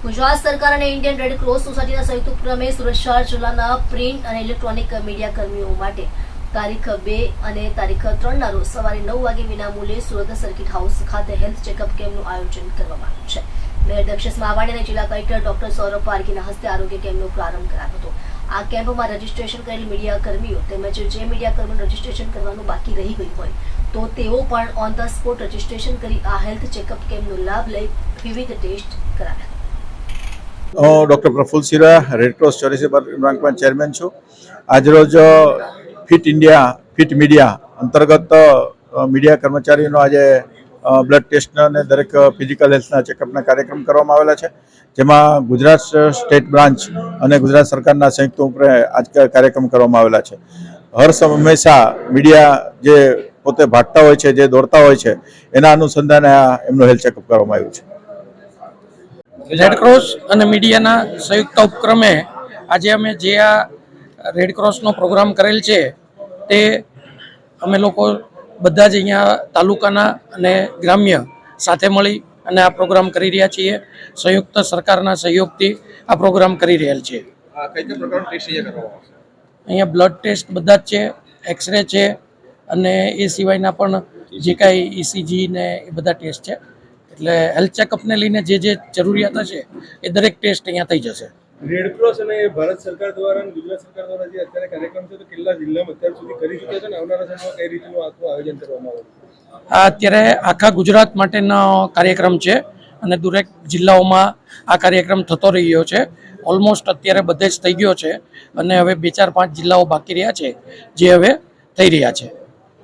ગુજરાત સરકાર અને Indian red cross સોસાયટીના સંયુક્ત ઉપક્રમે સુરત શહેર જિલ્લાના પ્રિન્ટ અને ઇલેક્ટ્રોનિક મીડિયા કર્મીઓ માટે તારીખ 2 અને તારીખ 3ના રોજ સવારે 9 વાગે વિનામૂલ્યે સુરત સર્કિટ હાઉસ ખાતે હેલ્થ ચેકઅપ કેમ્પનું આયોજન કરવામાં આવ્યું છે। મેયર દક્ષેશ માવાણી અને જિલ્લા કલેક્ટર ડોક્ટર સૌરભ પારગીના હસ્તે આરોગ્ય કેમ્પનો પ્રારંભ કરાયો હતો। આ કેમ્પમાં રજીસ્ટ્રેશન કરેલ મીડિયા કર્મીઓ તેમજ જે મીડિયા કર્મીનું રજીસ્ટ્રેશન કરવાનું બાકી રહી ગયું હોય તો તેઓ પણ ઓન ધ સ્પોટ રજીસ્ટ્રેશન કરી આ હેલ્થ ચેકઅપ કેમ્પનો લાભ લઈ વિવિધ ટેસ્ટ કરાવ્યા। ડૉક્ટર પ્રફુલ્લ સિરા રેડ ક્રોસ ચેરિટેબલ બેંકમાં ચેરમેન છું। આજરોજ ફિટ ઇન્ડિયા ફિટ મીડિયા અંતર્ગત મીડિયા કર્મચારીઓનો આજે બ્લડ ટેસ્ટ અને દરેક ફિઝિકલ હેલ્થના ચેકઅપના કાર્યક્રમ કરવામાં આવેલા છે, જેમાં ગુજરાત સ્ટેટ બ્રાન્ચ અને ગુજરાત સરકારના સંયુક્ત ઉપરે આજ કાર્યક્રમ કરવામાં આવેલા છે। હર હંમેશા મીડિયા જે પોતે ભાગતા હોય છે, જે દોડતા હોય છે, એના અનુસંધાને એમનું હેલ્થ ચેકઅપ કરવામાં આવ્યું છે। રેડ ક્રોસ અને મીડિયાના સંયુક્ત ઉપક્રમે આજે અમે જે આ રેડ ક્રોસનો પ્રોગ્રામ કરેલ છે તે અમે લોકો બધા જ અહીંયા તાલુકાના અને ગ્રામ્ય સાથે મળી અને આ પ્રોગ્રામ કરી રહ્યા છીએ। સંયુક્ત સરકારના સહયોગથી આ પ્રોગ્રામ કરી રહેલ છે। અહીંયા બ્લડ ટેસ્ટ બધા જ છે, એક્સરે છે અને એ સિવાયના પણ જે કાંઈ ECG ને એ બધા ટેસ્ટ છે। એટલે હેલ્થ ચેકઅપને લઈને જે જરૂરિયાત હશે એ દરેક ટેસ્ટ અહીંયા થઈ જશે। રેડ ક્રોસ અને ભારત સરકાર દ્વારા અને ગુજરાત સરકાર દ્વારા જે અત્યારે કાર્યક્રમ છે તો કેટલા જિલ્લામાં અત્યાર સુધી કરી ચૂક્યા છે અને આવનારા સમયમાં કઈ રીતનું આખું આયોજન કરવામાં આવશે? આ અત્યારે આખા ગુજરાત માટેનો કાર્યક્રમ છે અને દરેક જિલ્લાઓમાં આ કાર્યક્રમ થતો રહ્યો છે। ઓલમોસ્ટ અત્યારે બધે જ થઈ ગયો છે અને હવે 2-4-5 જિલ્લાઓ બાકી રહ્યા છે જે હવે થઈ રહ્યા છે।